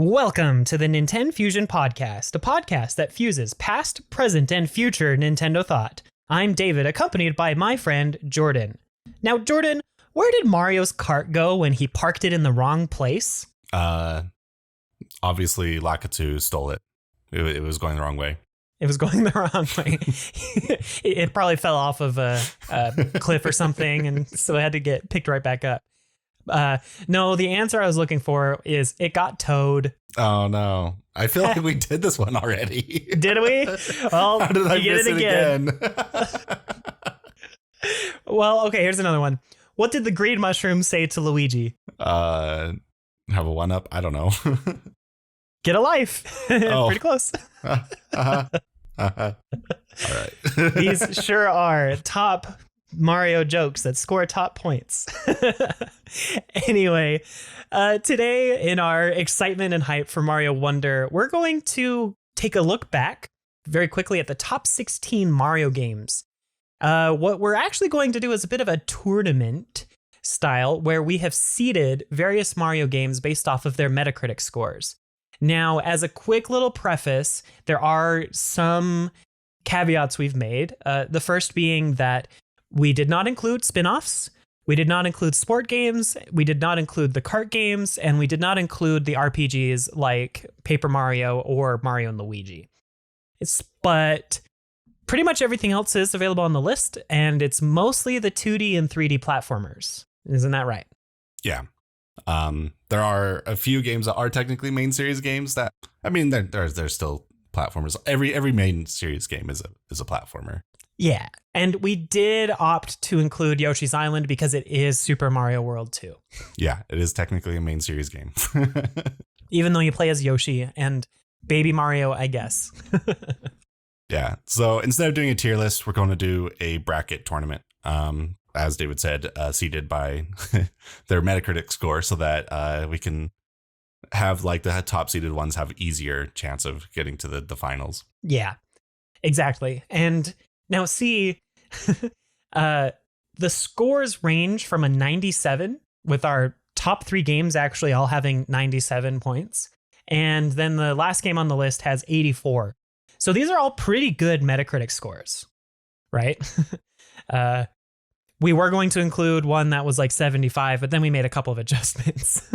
Welcome to the NintenFusion podcast, a podcast that fuses past, present, and future Nintendo thought. I'm David, accompanied by my friend Jordan. Now, Jordan, where did Mario's cart go when he parked it in the wrong place? Obviously, Lakitu stole it. It was going the wrong way. It was going the wrong way. It probably fell off of a cliff or something, and so it had to get picked right back up. No, the answer I was looking for is it got towed. Oh, no. I feel like we did this one already. Did we? Well, how did I you miss get it again. Well, okay, here's another one. What did the green mushroom say to Luigi? Have a one-up? I don't know. Get a life. Oh. Pretty close. All right. These sure are top Mario jokes that score top points. Anyway, today in our excitement and hype for Mario Wonder, we're going to take a look back very quickly at the top 16 Mario games. What we're actually going to do is a bit of a tournament style where we have seeded various Mario games based off of their Metacritic scores. Now, as a quick little preface, there are some caveats we've made. The first being that we did not include spin-offs, we did not include sport games, we did not include the kart games, and we did not include the RPGs like Paper Mario or Mario and Luigi. But pretty much everything else is available on the list, and it's mostly the 2D and 3D platformers. Isn't that right? Yeah. There are a few games that are technically main series games that, I mean, there's still platformers. Every main series game is a platformer. Yeah, and we did opt to include Yoshi's Island because it is Super Mario World 2. Yeah, it is technically a main series game. Even though you play as Yoshi and Baby Mario, I guess. Yeah, so instead of doing a tier list, we're going to do a bracket tournament. As David said, seeded by their Metacritic score so that we can have like the top seeded ones have easier chance of getting to the finals. Yeah, exactly. And now see, the scores range from a 97 with our top 3 games actually all having 97 points. And then the last game on the list has 84. So these are all pretty good Metacritic scores, right? We were going to include one that was like 75, but then we made a couple of adjustments.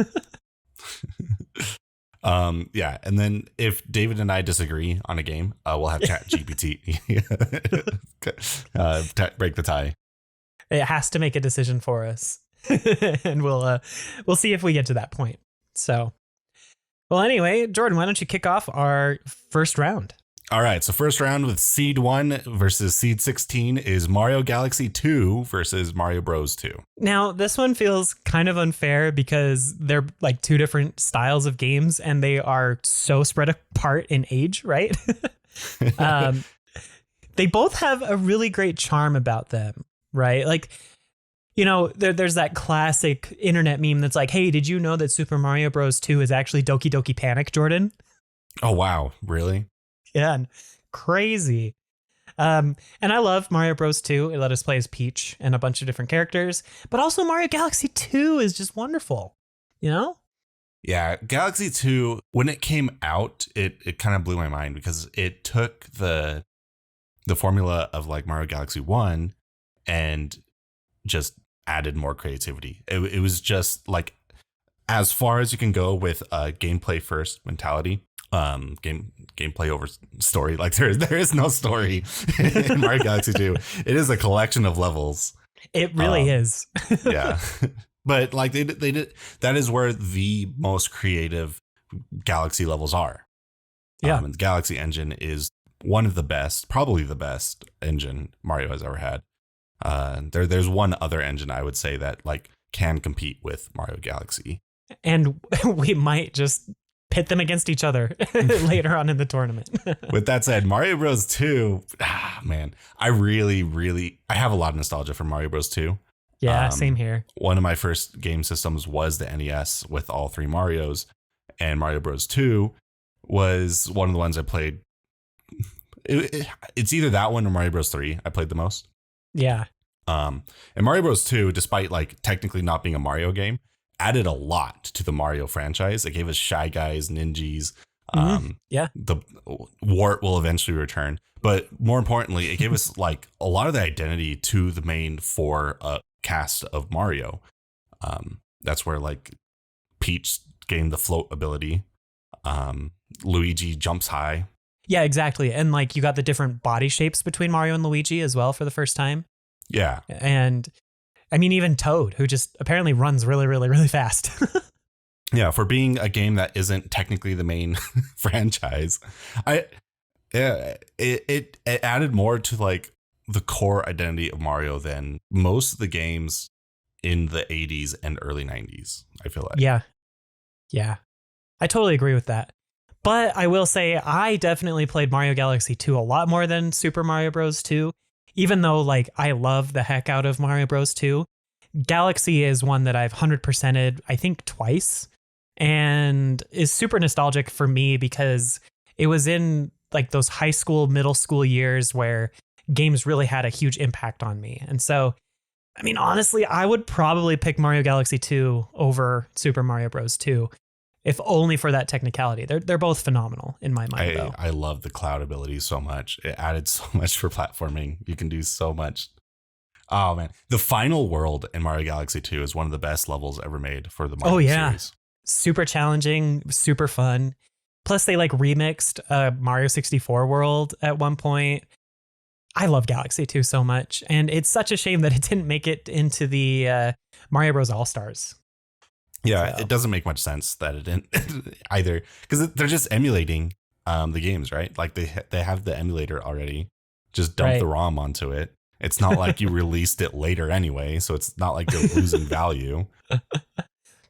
Yeah, and then if David and I disagree on a game, we'll have ChatGPT break the tie. It has to make a decision for us, and we'll see if we get to that point. So, well, anyway, Jordan, why don't you kick off our first round? All right, so first round with Seed 1 versus Seed 16 is Mario Galaxy 2 versus Mario Bros. 2. Now, this one feels kind of unfair because they're like two different styles of games and they are so spread apart in age, right? They both have a really great charm about them, right? Like, you know, there's that classic internet meme that's like, hey, did you know that Super Mario Bros. 2 is actually Doki Doki Panic, Jordan? Oh, wow. Really? Yeah, crazy. And I love Mario Bros. 2. It let us play as Peach and a bunch of different characters. But also Mario Galaxy 2 is just wonderful, you know? Yeah, Galaxy 2, when it came out, it kind of blew my mind because it took the formula of like Mario Galaxy 1 and just added more creativity. It was just like as far as you can go with a gameplay first mentality. Gameplay over story. Like there is no story in Mario Galaxy 2. It is a collection of levels. It really is. Yeah, but like they did. That is where the most creative Galaxy levels are. Yeah, and the Galaxy engine is one of the best, probably the best engine Mario has ever had. There's one other engine I would say that like can compete with Mario Galaxy, and we might just pit them against each other later on in the tournament. With that said, Mario Bros. 2, man, I have a lot of nostalgia for Mario Bros. 2. Yeah, same here. One of my first game systems was the NES with all 3 Marios, and Mario Bros. 2 was one of the ones I played. It's either that one or Mario Bros. 3 I played the most. Yeah. And Mario Bros. 2, despite like technically not being a Mario game, added a lot to the Mario franchise. It gave us Shy Guys, Ninjas. Yeah. The Wart will eventually return. But more importantly, it gave us like a lot of the identity to the main four cast of Mario. That's where like Peach gained the float ability. Luigi jumps high. Yeah, exactly. And like you got the different body shapes between Mario and Luigi as well for the first time. Yeah. And I mean, even Toad, who just apparently runs really, really, really fast. Yeah, for being a game that isn't technically the main franchise, it added more to like the core identity of Mario than most of the games in the 80s and early 90s, I feel like. Yeah. I totally agree with that. But I will say I definitely played Mario Galaxy 2 a lot more than Super Mario Bros. 2. Even though like I love the heck out of Mario Bros. 2, Galaxy is one that I've 100%ed, I think twice, and is super nostalgic for me because it was in like those high school, middle school years where games really had a huge impact on me. And so, I mean, honestly, I would probably pick Mario Galaxy 2 over Super Mario Bros. 2, if only for that technicality. They're both phenomenal in my mind, though. I love the cloud ability so much. It added so much for platforming. You can do so much. Oh, man. The final world in Mario Galaxy 2 is one of the best levels ever made for the Mario series. Super challenging, super fun. Plus, they like remixed Mario 64 world at one point. I love Galaxy 2 so much. And it's such a shame that it didn't make it into the Mario Bros. All-Stars. Yeah, so. It doesn't make much sense that it didn't either, because they're just emulating the games, right? Like they have the emulator already. Just dump the ROM onto it. It's not like you released it later anyway, so it's not like you're losing value.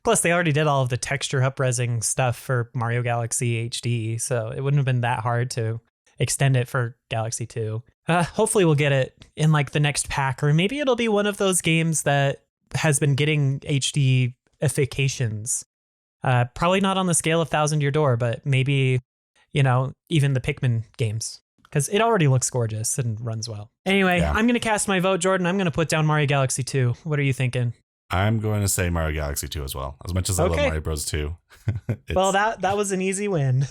Plus, they already did all of the texture upresing stuff for Mario Galaxy HD, so it wouldn't have been that hard to extend it for Galaxy 2. Hopefully we'll get it in like the next pack, or maybe it'll be one of those games that has been getting HD-ifications. Probably not on the scale of Thousand Year Door, but maybe, even the Pikmin games, because it already looks gorgeous and runs well. Anyway, I'm going to cast my vote, Jordan. I'm going to put down Mario Galaxy 2. What are you thinking? I'm going to say Mario Galaxy 2 as well. As much as I love Mario Bros. 2. Well, that was an easy win.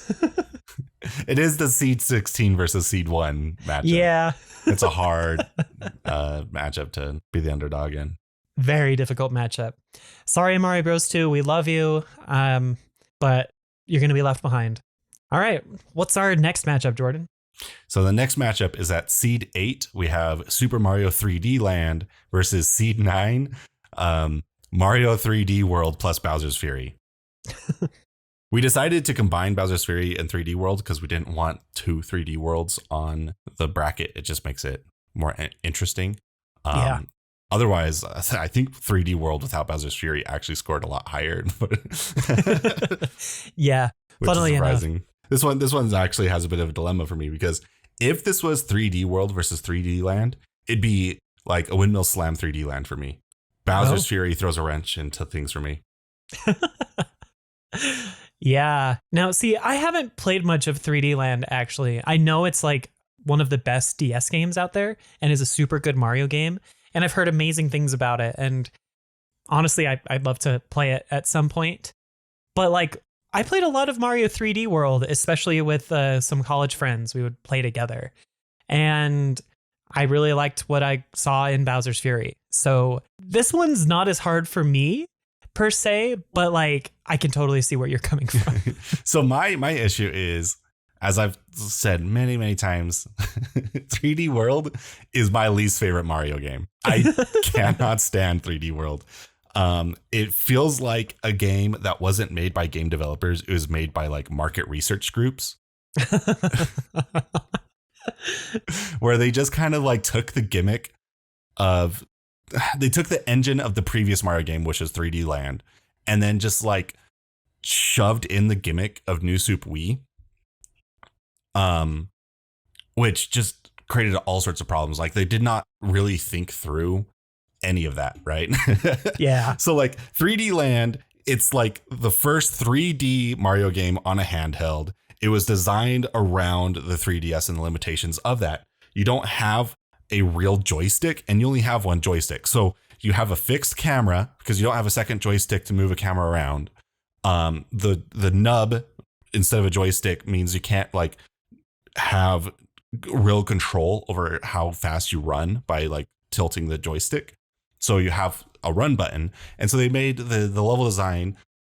It is the Seed 16 versus Seed 1 matchup. Yeah. It's a hard matchup to be the underdog in. Very difficult matchup. Sorry, Mario Bros. 2. We love you, but you're going to be left behind. All right. What's our next matchup, Jordan? So the next matchup is at Seed 8. We have Super Mario 3D Land versus Seed 9. Mario 3D World plus Bowser's Fury. We decided to combine Bowser's Fury and 3D World because we didn't want two 3D worlds on the bracket. It just makes it more interesting. Otherwise, I think 3D World without Bowser's Fury actually scored a lot higher. Yeah, funnily enough. This one actually has a bit of a dilemma for me, because if this was 3D World versus 3D Land, it'd be like a Windmill Slam 3D Land for me. Bowser's Fury throws a wrench into things for me. Yeah. Now, see, I haven't played much of 3D Land, actually. I know it's like one of the best DS games out there and is a super good Mario game. And I've heard amazing things about it. And honestly, I'd love to play it at some point. But like, I played a lot of Mario 3D World, especially with some college friends. We would play together. And I really liked what I saw in Bowser's Fury. So this one's not as hard for me per se, but like I can totally see where you're coming from. So my issue is, as I've said many, many times, 3D World is my least favorite Mario game. I cannot stand 3D World. It feels like a game that wasn't made by game developers. It was made by like market research groups. Where they just kind of like took the gimmick of, they took the engine of the previous Mario game, which is 3D Land, and then just like shoved in the gimmick of New Soup Wii, which just created all sorts of problems. Like they did not really think through any of that, right? Yeah. So like 3D Land, it's like the first 3D Mario game on a handheld. It was designed around the 3DS and the limitations of that. You don't have a real joystick, and you only have one joystick. So you have a fixed camera because you don't have a second joystick to move a camera around. The nub instead of a joystick means you can't like have real control over how fast you run by like tilting the joystick. So you have a run button. And so they made the level design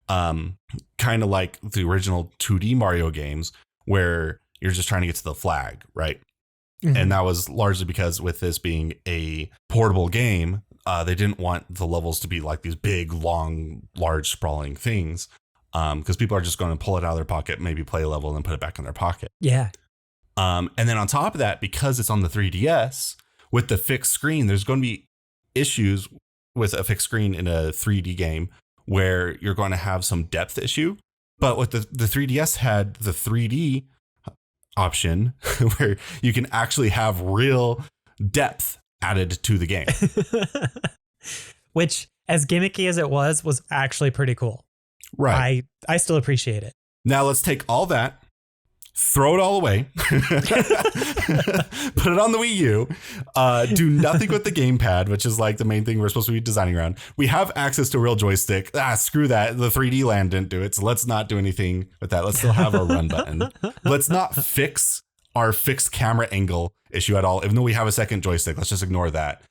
kind of like the original 2D Mario games where you're just trying to get to the flag, right? Mm-hmm. And that was largely because with this being a portable game, they didn't want the levels to be like these big, long, large, sprawling things because people are just going to pull it out of their pocket, maybe play a level and then put it back in their pocket. Yeah. And then on top of that, because it's on the 3DS with the fixed screen, there's going to be issues with a fixed screen in a 3D game where you're going to have some depth issue. But with the 3DS had the 3D option where you can actually have real depth added to the game. Which, as gimmicky as it was actually pretty cool. Right. I still appreciate it. Now let's take all that, throw it all away, put it on the Wii U, do nothing with the gamepad, which is like the main thing we're supposed to be designing around. We have access to a real joystick. Screw that. The 3D Land didn't do it. So let's not do anything with that. Let's still have our run button. Let's not fix our fixed camera angle issue at all. Even though we have a second joystick, let's just ignore that.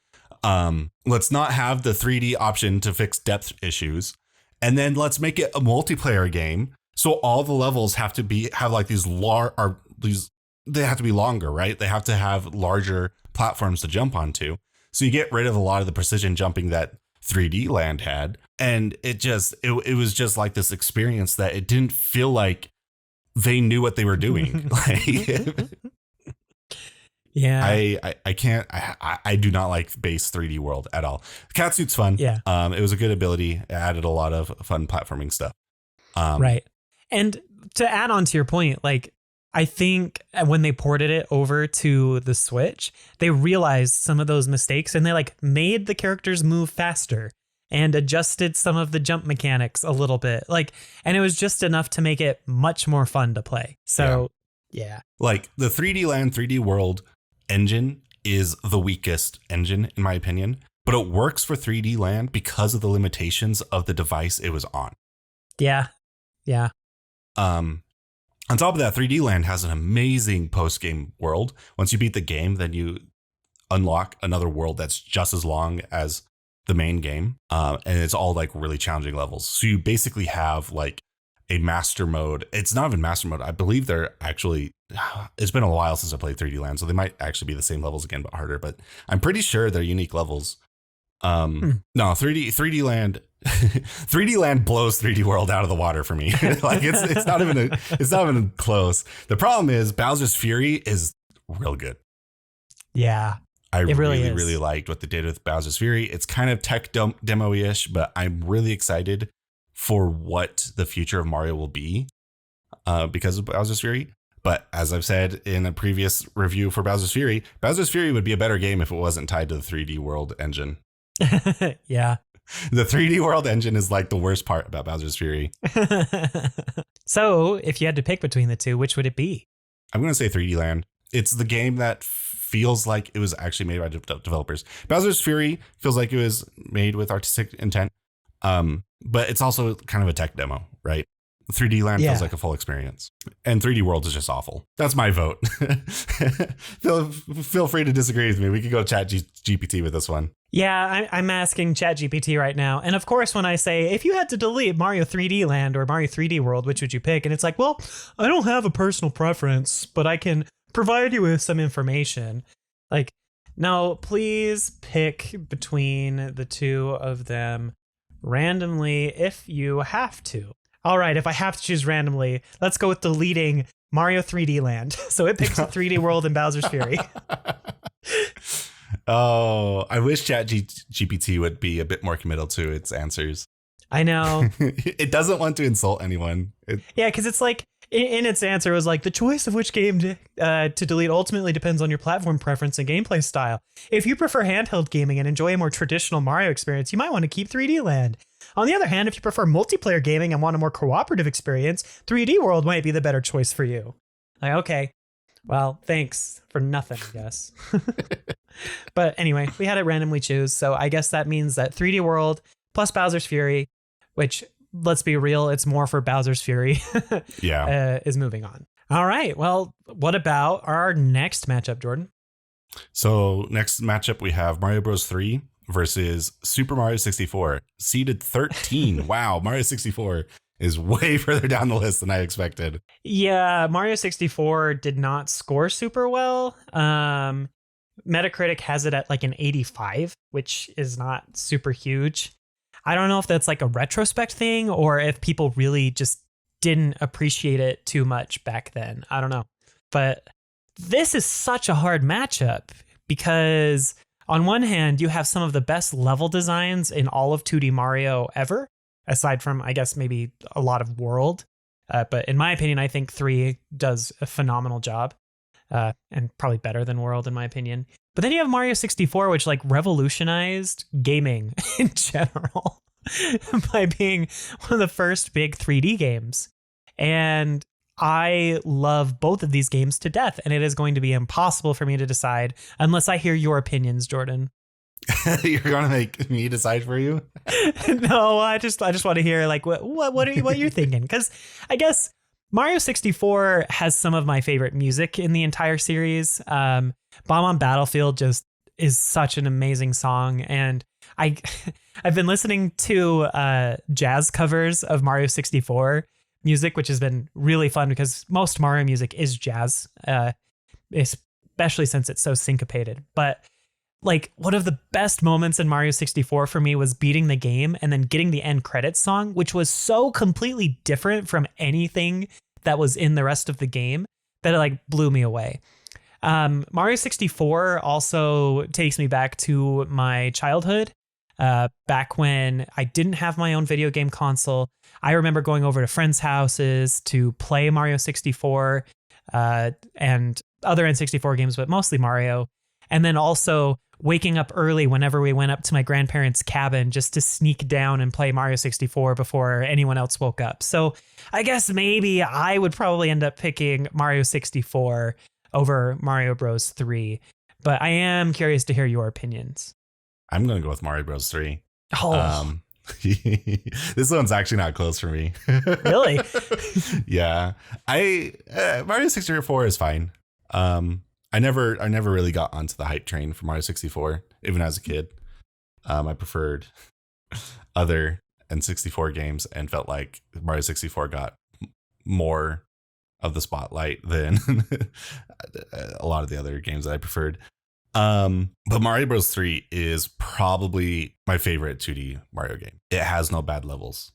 Let's not have the 3D option to fix depth issues. And then let's make it a multiplayer game. So all the levels have to have like they have to be longer, right? They have to have larger platforms to jump onto. So you get rid of a lot of the precision jumping that 3D Land had. And it was just like this experience that it didn't feel like they knew what they were doing. Yeah. I do not like base 3D World at all. Catsuit's fun. Yeah. It was a good ability. It added a lot of fun platforming stuff. Right. And to add on to your point, like, I think when they ported it over to the Switch, they realized some of those mistakes and they like made the characters move faster and adjusted some of the jump mechanics a little bit. Like, and it was just enough to make it much more fun to play. So, yeah. Like the 3D Land, 3D World engine is the weakest engine, in my opinion, but it works for 3D Land because of the limitations of the device it was on. Yeah. Yeah. On top of that, 3D Land has an amazing post-game world. Once you beat the game, then you unlock another world that's just as long as the main game. And it's all like really challenging levels. So you basically have like a master mode. It's not even master mode. I believe they're actually, it's been a while since I played 3D Land, so they might actually be the same levels again, but harder. But I'm pretty sure they're unique levels. No, 3D Land 3D Land blows 3D World out of the water for me. Like it's not even close. The problem is Bowser's Fury is real good. Yeah. I really liked what they did with Bowser's Fury. It's kind of tech demo-ish, but I'm really excited for what the future of Mario will be because of Bowser's Fury. But as I've said in a previous review for Bowser's Fury would be a better game if it wasn't tied to the 3D World engine. Yeah. The 3D World engine is like the worst part about Bowser's Fury. So if you had to pick between the two, which would it be? I'm going to say 3D Land. It's the game that feels like it was actually made by developers. Bowser's Fury feels like it was made with artistic intent. But it's also kind of a tech demo, right? 3D Land feels like a full experience, and 3D World is just awful. That's my vote. Feel free to disagree with me. We could go chat GPT with this one. Yeah, I'm asking ChatGPT right now. And of course, when I say, if you had to delete Mario 3D Land or Mario 3D World, which would you pick? And it's like, well, I don't have a personal preference, but I can provide you with some information. Like, no, please pick between the two of them randomly if you have to. All right, if I have to choose randomly, let's go with deleting Mario 3D Land. So it picks 3D World and Bowser's Fury. Oh, I wish ChatGPT would be a bit more committal to its answers. I know. It doesn't want to insult anyone. Yeah, because it's like, in its answer, it was like, the choice of which game to delete ultimately depends on your platform preference and gameplay style. If you prefer handheld gaming and enjoy a more traditional Mario experience, you might want to keep 3D Land. On the other hand, if you prefer multiplayer gaming and want a more cooperative experience, 3D World might be the better choice for you. Like, okay, Well, thanks for nothing, I guess. But anyway, we had it randomly choose. So I guess that means that 3D World plus Bowser's Fury, which, let's be real, it's more for Bowser's Fury, Yeah. is moving on. All right. Well, what about our next matchup, Jordan? So next matchup, we have Mario Bros. 3 versus Super Mario 64, seeded 13. Wow, Mario 64 is way further down the list than I expected. Yeah, Mario 64 did not score super well. Metacritic has it at like an 85, which is not super huge. I don't know if that's like a retrospect thing or if people really just didn't appreciate it too much back then. I don't know. But this is such a hard matchup because on one hand, you have some of the best level designs in all of 2D Mario ever, aside from, I guess, maybe a lot of World. But in my opinion, I think 3 does a phenomenal job, and probably better than World, in my opinion. But then you have Mario 64, which like revolutionized gaming in general by being one of the first big 3D games. And I love both of these games to death, and it is going to be impossible for me to decide unless I hear your opinions, Jordan. You're gonna make me decide for you? No, I just want to hear like what you're thinking, because I guess Mario 64 has some of my favorite music in the entire series. Bomb on Battlefield just is such an amazing song, and I've been listening to jazz covers of Mario 64 music, which has been really fun because most Mario music is jazz, especially since it's so syncopated. But like one of the best moments in Mario 64 for me was beating the game and then getting the end credits song, which was so completely different from anything that was in the rest of the game that it like blew me away. Mario 64 also takes me back to my childhood, back when I didn't have my own video game console. I remember going over to friends' houses to play Mario 64 and other N64 games, but mostly Mario. And then also waking up early whenever we went up to my grandparents' cabin just to sneak down and play Mario 64 before anyone else woke up. So I guess maybe I would probably end up picking Mario 64 over Mario Bros. 3. But I am curious to hear your opinions. I'm gonna go with Mario Bros. 3. Oh, This one's actually not close for me. really? Yeah, Mario 64 is fine. I never really got onto the hype train for Mario 64, even as a kid. I preferred other N64 games and felt like Mario 64 got more of the spotlight than a lot of the other games that I preferred. But Mario Bros. 3 is probably my favorite 2D Mario game. It has no bad levels.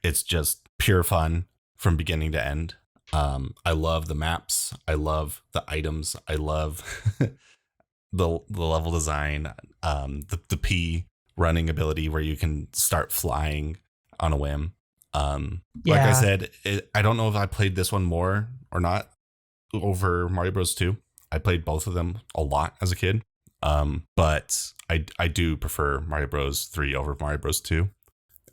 It's just pure fun from beginning to end. I love the maps. I love the items. I love the level design. The P running ability where you can start flying on a whim. Like I said, I don't know if I played this one more or not over Mario Bros. 2. I played both of them a lot as a kid. But I do prefer Mario Bros. 3 over Mario Bros. 2.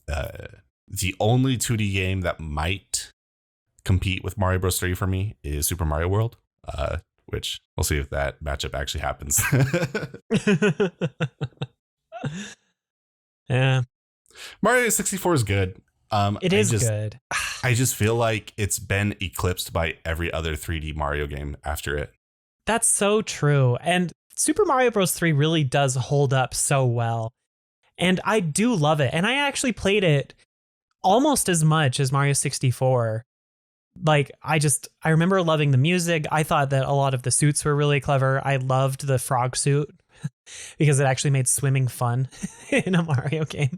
The only 2D game that might compete with Mario Bros. 3 for me is Super Mario World, which we'll see if that matchup actually happens. Yeah. Mario 64 is good. It is good. I just feel like it's been eclipsed by every other 3D Mario game after it. That's so true. And Super Mario Bros. 3 really does hold up so well. And I do love it. And I actually played it almost as much as Mario 64. Like, I remember loving the music. I thought that a lot of the suits were really clever. I loved the frog suit because it actually made swimming fun in a Mario game.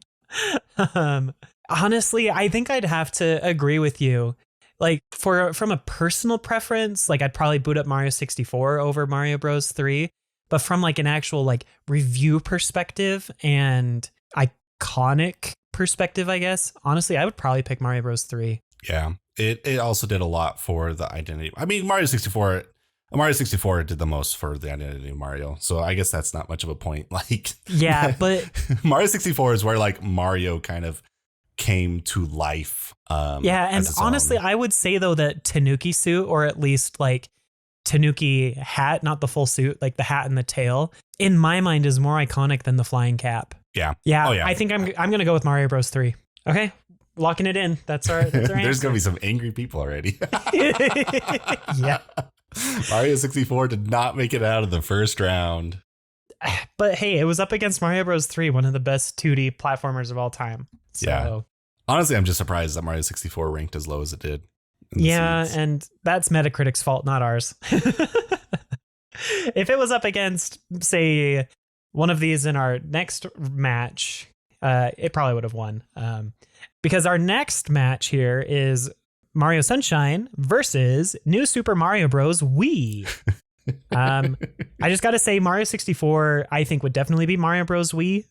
Honestly, I think I'd have to agree with you. Like, from a personal preference, like I'd probably boot up Mario 64 over Mario Bros. 3. But from like an actual like review perspective and iconic perspective, I guess, honestly, I would probably pick Mario Bros. 3. Yeah, it also did a lot for the identity. I mean, Mario 64 did the most for the identity of Mario. So I guess that's not much of a point. Like, yeah, but Mario 64 is where like Mario kind of came to life. Yeah, and honestly, I would say though that Tanuki suit, or at least like Tanuki hat, not the full suit, like the hat and the tail, in my mind is more iconic than the flying cap. Yeah. Yeah. Oh, yeah. I think I'm going to go with Mario Bros. 3. Okay. Locking it in. That's our There's answer. going to be some angry people already. Yeah. Mario 64 did not make it out of the first round. But hey, it was up against Mario Bros. 3, one of the best 2D platformers of all time. So, yeah. Honestly, I'm just surprised that Mario 64 ranked as low as it did. Yeah, and that's Metacritic's fault, not ours. If it was up against, say, one of these in our next match, it probably would have won. Because our next match here is Mario Sunshine versus New Super Mario Bros. Wii. I just got to say, Mario 64, I think, would definitely be Mario Bros. Wii.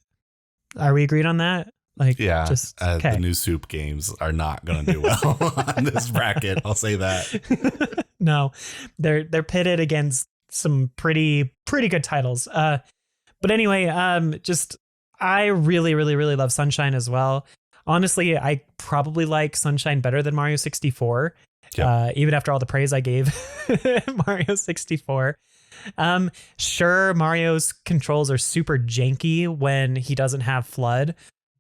Are we agreed on that? Like, yeah, just the new Soup games are not going to do well on this bracket. I'll say that. No, they're pitted against some pretty good titles. But anyway, I really love Sunshine as well. Honestly, I probably like Sunshine better than Mario 64. Yep. Even after all the praise I gave Mario 64. Sure, Mario's controls are super janky when he doesn't have FLUDD,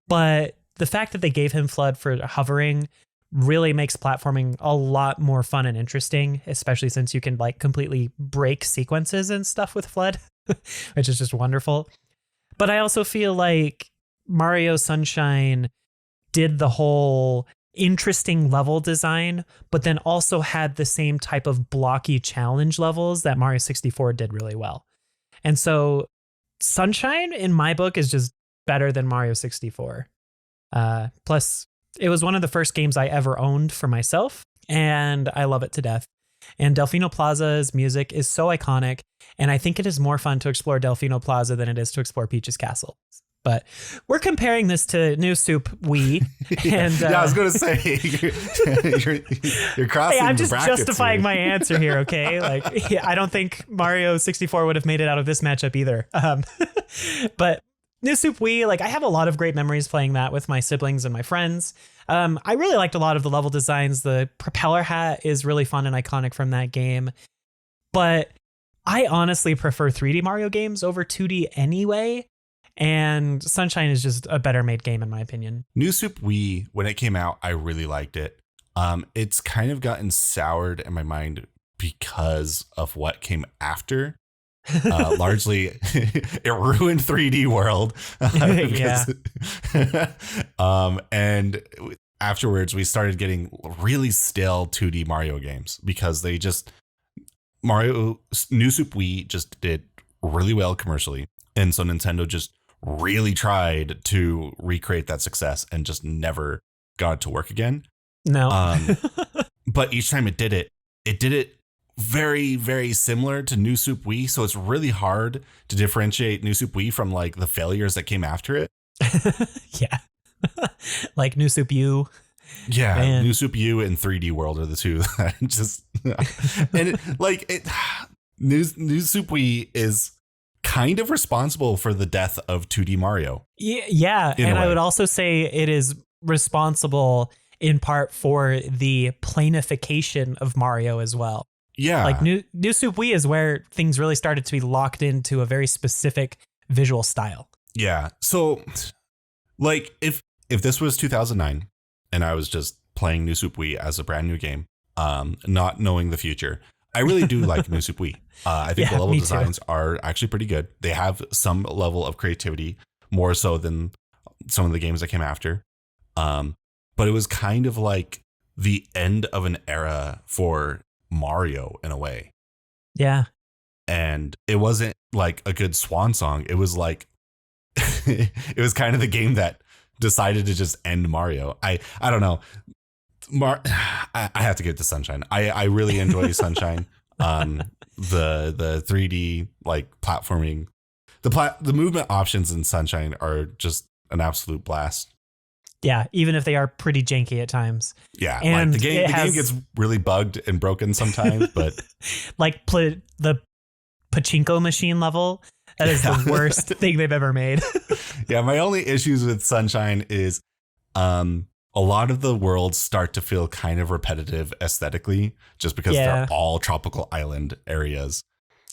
but the fact that they gave him FLUDD for hovering really makes platforming a lot more fun and interesting, especially since you can like completely break sequences and stuff with FLUDD, which is just wonderful. But I also feel like Mario Sunshine did the whole interesting level design, but then also had the same type of blocky challenge levels that Mario 64 did really well. And so Sunshine, in my book, is just better than Mario 64. Plus, it was one of the first games I ever owned for myself, and I love it to death. And Delfino Plaza's music is so iconic, and I think it is more fun to explore Delfino Plaza than it is to explore Peach's Castle. But we're comparing this to New Soup Wii. And, yeah, I was going to say, you're crossing I'm the just brackets justifying here. my answer here, okay? Like, yeah, I don't think Mario 64 would have made it out of this matchup either. But New Soup Wii, like, I have a lot of great memories playing that with my siblings and my friends. I really liked a lot of the level designs. The propeller hat is really fun and iconic from that game. But I honestly prefer 3D Mario games over 2D anyway. And Sunshine is just a better made game, in my opinion. New Soup Wii, when it came out, I really liked it. It's kind of gotten soured in my mind because of what came after. Largely, it ruined 3D World. And afterwards, we started getting really stale 2D Mario games because New Soup Wii just did really well commercially. And so Nintendo just really tried to recreate that success and just never got it to work again. No. But each time it did it very, very similar to New Soup Wii. So it's really hard to differentiate New Soup Wii from like the failures that came after it. Yeah. Like New Soup U. Yeah. Man. New Soup U and 3D World are the two that just, and New Soup Wii is kind of responsible for the death of 2D Mario. Yeah. And I would also say it is responsible in part for the planification of Mario as well. Yeah. Like New Soup Wii is where things really started to be locked into a very specific visual style. Yeah. So like if this was 2009 and I was just playing New Soup Wii as a brand new game, not knowing the future, I really do like New Soup Wii. I think the level designs are actually pretty good. They have some level of creativity, more so than some of the games that came after. But it was kind of like the end of an era for Mario in a way. Yeah. And it wasn't like a good swan song. It was like, it was kind of the game that decided to just end Mario. I don't know. I have to give it to Sunshine. I really enjoy Sunshine. The 3D like platforming, the movement options in Sunshine are just an absolute blast. Yeah, even if they are pretty janky at times. Yeah, and like the game gets really bugged and broken sometimes, but like the pachinko machine level, that is the worst thing they've ever made. Yeah, my only issues with Sunshine is a lot of the worlds start to feel kind of repetitive aesthetically, just because they're all tropical island areas.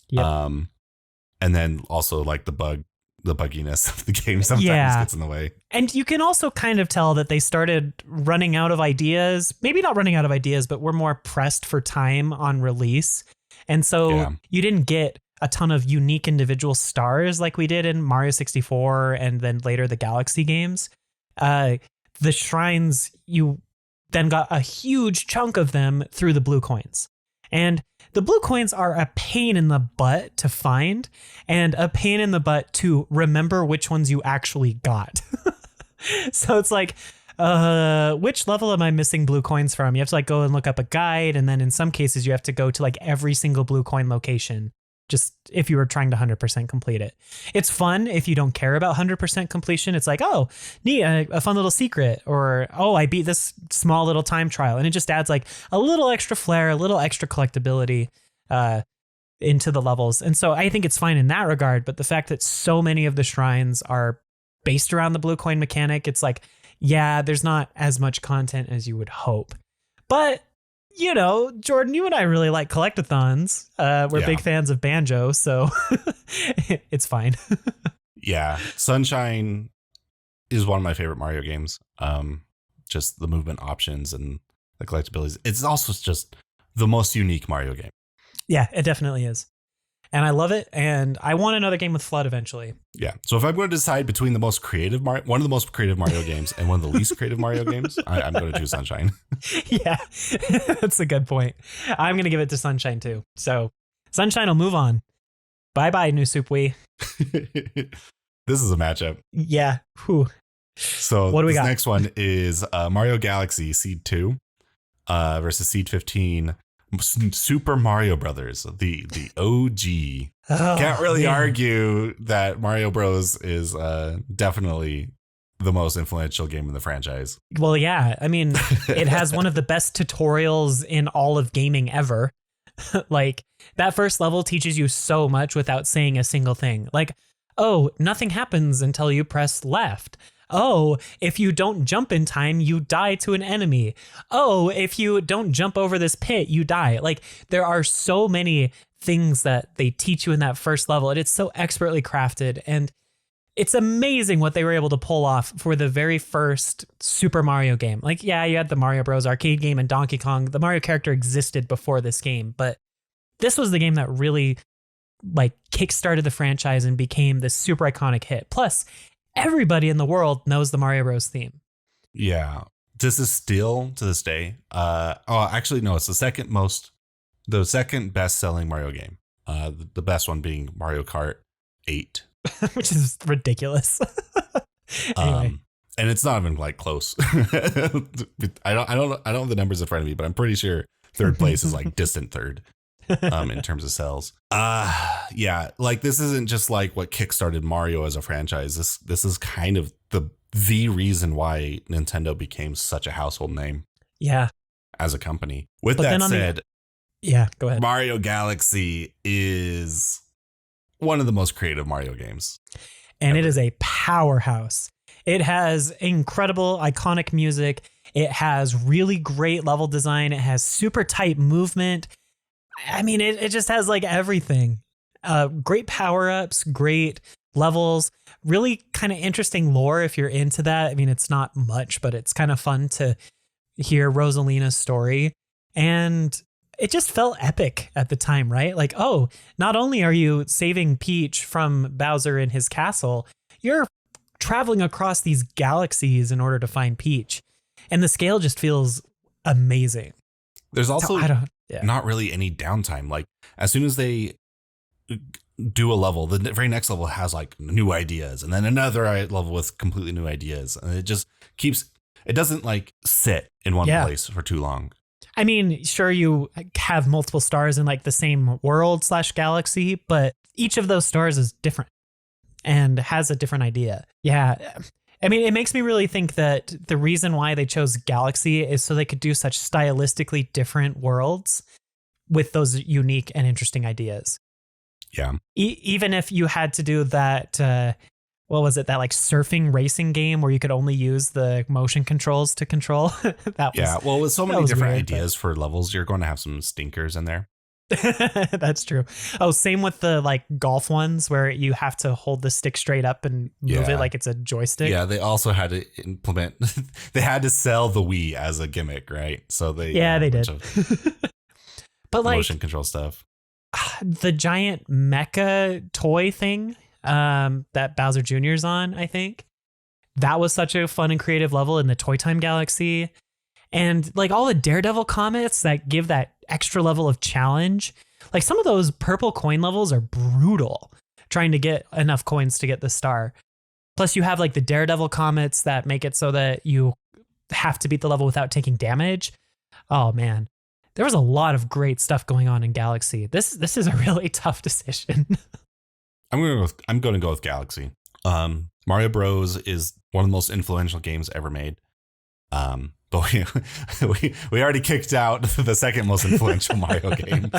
Yep. And then also like the bugginess of the game sometimes gets in the way. And you can also kind of tell that they started running out of ideas, maybe not running out of ideas, but we're more pressed for time on release. And so you didn't get a ton of unique individual stars like we did in Mario 64 and then later the Galaxy games. The shrines, you then got a huge chunk of them through the blue coins. And the blue coins are a pain in the butt to find and a pain in the butt to remember which ones you actually got. So it's like, which level am I missing blue coins from? You have to like go and look up a guide. And then in some cases you have to go to like every single blue coin location. Just if you were trying to 100% complete it. It's fun if you don't care about 100% completion. It's like, oh, neat, a fun little secret, or, oh, I beat this small little time trial. And it just adds like a little extra flair, a little extra collectability into the levels. And so I think it's fine in that regard. But the fact that so many of the shrines are based around the blue coin mechanic, it's like, yeah, there's not as much content as you would hope. But you know, Jordan, you and I really like collectathons. We're big fans of Banjo, so it's fine. Yeah. Sunshine is one of my favorite Mario games. Just the movement options and the collectabilities. It's also just the most unique Mario game. Yeah, it definitely is. And I love it. And I want another game with Flood eventually. Yeah. So if I'm going to decide between the most creative one of the most creative Mario games and one of the least creative Mario games, I'm going to choose Sunshine. Yeah, that's a good point. I'm going to give it to Sunshine too. So Sunshine will move on. Bye-bye, New Soup Wii. This is a matchup. Yeah. Whew. So what do we got? Next one is Mario Galaxy Seed 2 versus Seed 15. Super Mario Brothers, the OG. Can't really argue that Mario Bros is definitely the most influential game in the franchise. Well, yeah. I mean, it has one of the best tutorials in all of gaming ever. Like, that first level teaches you so much without saying a single thing. Like, oh, nothing happens until you press left. Oh, if you don't jump in time, you die to an enemy. Oh, if you don't jump over this pit, you die. Like, there are so many things that they teach you in that first level, and it's so expertly crafted. And it's amazing what they were able to pull off for the very first Super Mario game. Like, yeah, you had the Mario Bros. Arcade game and Donkey Kong. The Mario character existed before this game, but this was the game that really like kickstarted the franchise and became this super iconic hit. Plus, everybody in the world knows the Mario Bros. Theme. Yeah. This is still to this day. Actually, no, it's the second best selling Mario game. The best one being Mario Kart 8. Which is ridiculous. Anyway. And it's not even like close. I don't have the numbers in front of me, but I'm pretty sure third place is like distant third. In terms of sales. Yeah, like this isn't just like what kickstarted Mario as a franchise. This is kind of the reason why Nintendo became such a household name. Yeah. As a company. With that said, yeah, go ahead. Mario Galaxy is one of the most creative Mario games. And it is a powerhouse. It has incredible iconic music. It has really great level design. It has super tight movement. I mean, it just has like everything. Great power-ups, great levels, really kind of interesting lore if you're into that. I mean, it's not much, but it's kind of fun to hear Rosalina's story. And it just felt epic at the time, right? Like, oh, not only are you saving Peach from Bowser in his castle, you're traveling across these galaxies in order to find Peach. And the scale just feels amazing. There's also not really any downtime. Like, as soon as they do a level, the very next level has like new ideas, and then another level with completely new ideas. And it just it doesn't like sit in one place for too long. I mean, sure, you have multiple stars in like the same world / galaxy, but each of those stars is different and has a different idea. Yeah. I mean, it makes me really think that the reason why they chose Galaxy is so they could do such stylistically different worlds with those unique and interesting ideas. Yeah. Even if you had to do that, what was it, that like surfing racing game where you could only use the motion controls to control. That was, Yeah, well, with so many different weird, ideas for levels, you're going to have some stinkers in there. That's true. Oh, same with the like golf ones where you have to hold the stick straight up and move it like it's a joystick. Yeah, they also had to implement, they had to sell the Wii as a gimmick, right? So they did. But like motion control stuff. The giant mecha toy thing that Bowser Jr.'s on, I think. That was such a fun and creative level in the Toy Time Galaxy. And like all the Daredevil comets that give that extra level of challenge. Like some of those purple coin levels are brutal, trying to get enough coins to get the star. Plus you have like the Daredevil comets that make it so that you have to beat the level without taking damage. Oh man, there was a lot of great stuff going on in Galaxy. This is a really tough decision. I'm going to go with Galaxy. Mario Bros is one of the most influential games ever made. But we already kicked out the second most influential Mario game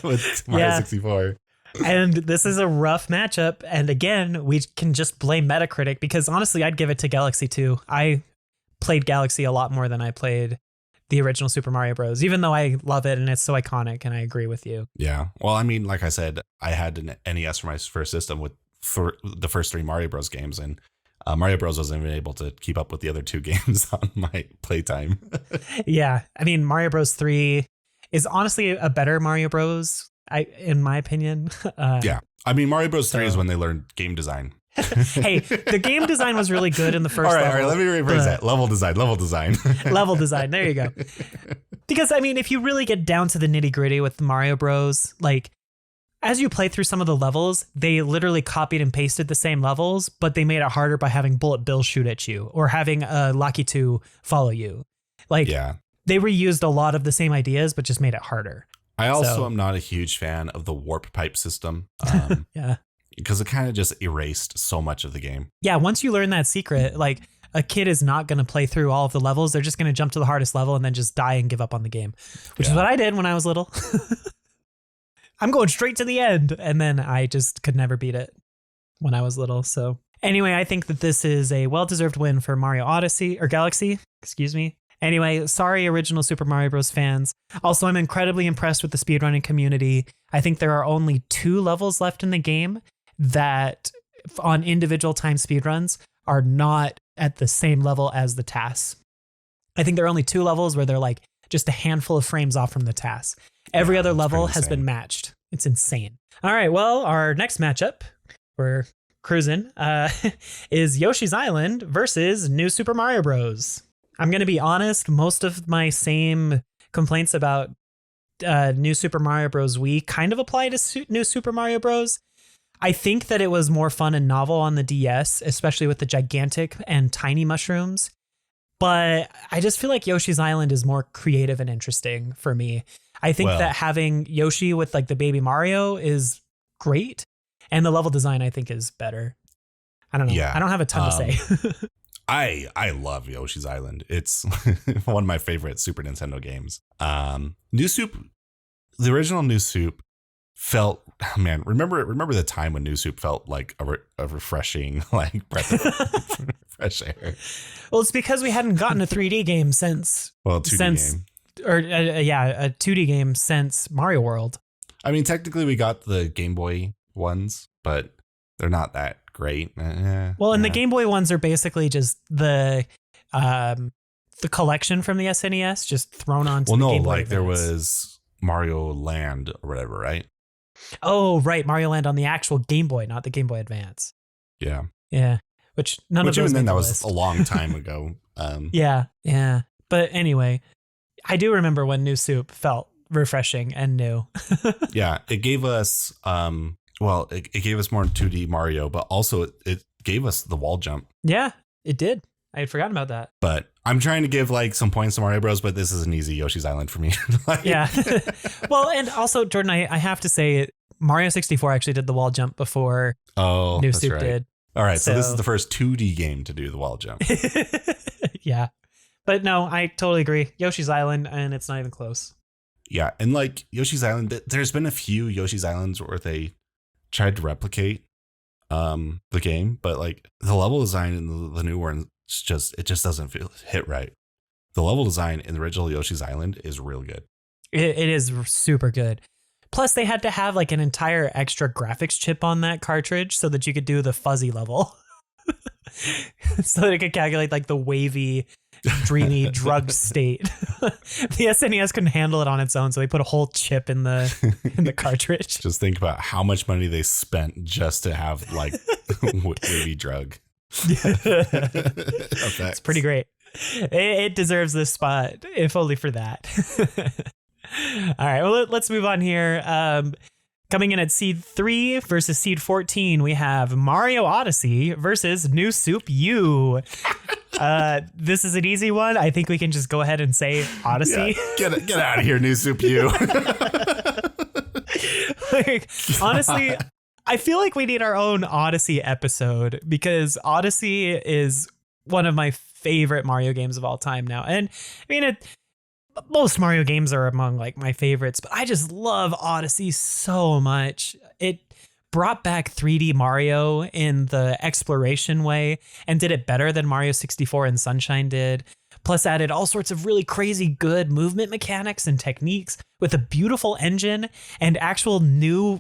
with Mario 64. And this is a rough matchup. And again, we can just blame Metacritic because honestly, I'd give it to Galaxy 2. I played Galaxy a lot more than I played the original Super Mario Bros. Even though I love it and it's so iconic, and I agree with you. Yeah. Well, I mean, like I said, I had an NES for my first system with the first 3 Mario Bros games, and Mario Bros wasn't even able to keep up with the other 2 games on my playtime. Yeah. I mean, Mario Bros 3 is honestly a better Mario Bros, in my opinion. Yeah. I mean, Mario Bros 3 is when they learned game design. Hey, the game design was really good in the first level. All right, let me rephrase that. Level design. Level design. There you go. Because, I mean, if you really get down to the nitty gritty with Mario Bros, like, as you play through some of the levels, they literally copied and pasted the same levels, but they made it harder by having Bullet Bill shoot at you or having Lucky 2 follow you. Like, they reused a lot of the same ideas, but just made it harder. I also am not a huge fan of the warp pipe system. Yeah. Because it kind of just erased so much of the game. Yeah, once you learn that secret, like a kid is not going to play through all of the levels. They're just going to jump to the hardest level and then just die and give up on the game, which is what I did when I was little. I'm going straight to the end. And then I just could never beat it when I was little. So anyway, I think that this is a well-deserved win for Mario Odyssey or Galaxy. Excuse me. Anyway, sorry, original Super Mario Bros. Fans. Also, I'm incredibly impressed with the speedrunning community. I think there are only 2 levels left in the game that on individual time speedruns are not at the same level as the tasks. I think there are only 2 levels where they're like just a handful of frames off from the task. Every other level has been matched. It's insane. All right, well, our next matchup, we're cruising, is Yoshi's Island versus New Super Mario Bros. I'm going to be honest, most of my same complaints about New Super Mario Bros. Wii kind of apply to New Super Mario Bros. I think that it was more fun and novel on the DS, especially with the gigantic and tiny mushrooms. But I just feel like Yoshi's Island is more creative and interesting for me. I think that having Yoshi with like the baby Mario is great. And the level design, I think, is better. I don't know. Yeah, I don't have a ton to say. I love Yoshi's Island. It's one of my favorite Super Nintendo games. New Soup, the original New Soup felt, man, remember the time when New Soup felt like a refreshing like breath of fresh air. Well, it's because we hadn't gotten a 3D game since a 2D game. Or a 2D game since Mario World. I mean, technically we got the Game Boy ones, but they're not that great. The Game Boy ones are basically just the collection from the SNES just thrown onto the Game Boy Advance. There was Mario Land or whatever, right? Oh, right. Mario Land on the actual Game Boy, not the Game Boy Advance. Yeah. Yeah. Which none of those even then, that was list. a long time ago. Yeah. But anyway, I do remember when New Soup felt refreshing and new. Yeah. It gave us, it gave us more 2D Mario, but also it gave us the wall jump. Yeah, it did. I had forgotten about that. But I'm trying to give like some points to Mario Bros, but this is an easy Yoshi's Island for me. Yeah. Well, and also, Jordan, I have to say Mario 64 actually did the wall jump before New Soup did. All right. So this is the first 2D game to do the wall jump. Yeah. But no, I totally agree. Yoshi's Island, and it's not even close. Yeah. And like Yoshi's Island, there's been a few Yoshi's Islands where they tried to replicate the game, but like the level design in the new one it just doesn't hit right. The level design in the original Yoshi's Island is real good. It is super good. Plus, they had to have like an entire extra graphics chip on that cartridge so that you could do the fuzzy level. So that it could calculate like the wavy, dreamy, drugged state. The SNES couldn't handle it on its own, so they put a whole chip in the cartridge. Just think about how much money they spent just to have like wavy drug. It's pretty great. It deserves this spot, if only for that. All right, well, let's move on here. Coming in at seed 3 versus seed 14, we have Mario Odyssey versus New Soup U. This is an easy one. I think we can just go ahead and say Odyssey. Yeah, get out of here, New Soup U. Like, honestly, I feel like we need our own Odyssey episode because Odyssey is one of my favorite Mario games of all time now. And I mean, most Mario games are among like my favorites, but I just love Odyssey so much. It brought back 3D Mario in the exploration way and did it better than Mario 64 and Sunshine did. Plus added all sorts of really crazy good movement mechanics and techniques with a beautiful engine and actual new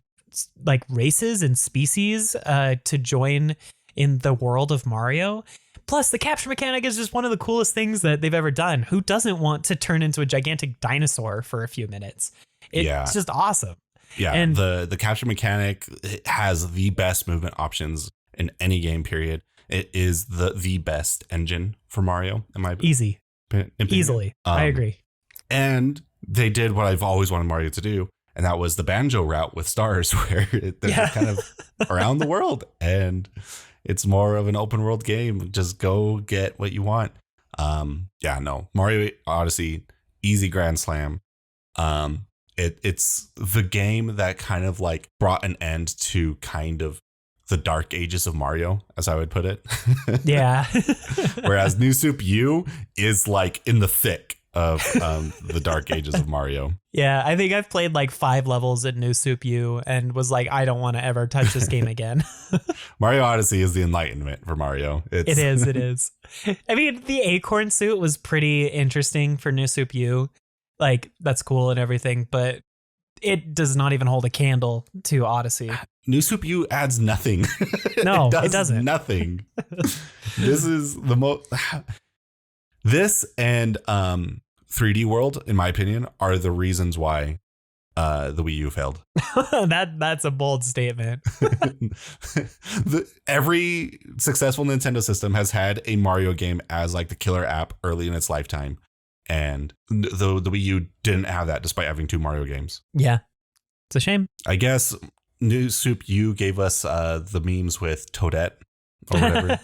like races and species to join in the world of Mario. Plus, the capture mechanic is just one of the coolest things that they've ever done. Who doesn't want to turn into a gigantic dinosaur for a few minutes? It's just awesome. Yeah, and the capture mechanic has the best movement options in any game, period. It is the best engine for Mario, in my opinion. Easily. I agree. And they did what I've always wanted Mario to do, and that was the banjo route with stars, where they're kind of around the world, and it's more of an open world game. Just go get what you want. Mario Odyssey, easy grand slam. It's the game that kind of like brought an end to kind of the dark ages of Mario, as I would put it. Yeah. Whereas New Soup U is like in the thick of the dark ages of Mario. Yeah, I think I've played like 5 levels in New Soup U and was like, I don't want to ever touch this game again. Mario Odyssey is the enlightenment for Mario. It is. I mean, the acorn suit was pretty interesting for New Soup U. Like, that's cool and everything, but it does not even hold a candle to Odyssey. New Soup U adds nothing. No, it doesn't. Nothing. This is the most... This and 3D World, in my opinion, are the reasons why the Wii U failed. That's a bold statement. Every successful Nintendo system has had a Mario game as like the killer app early in its lifetime. And the Wii U didn't have that despite having 2 Mario games. Yeah, it's a shame. I guess New Soup U gave us the memes with Toadette or whatever.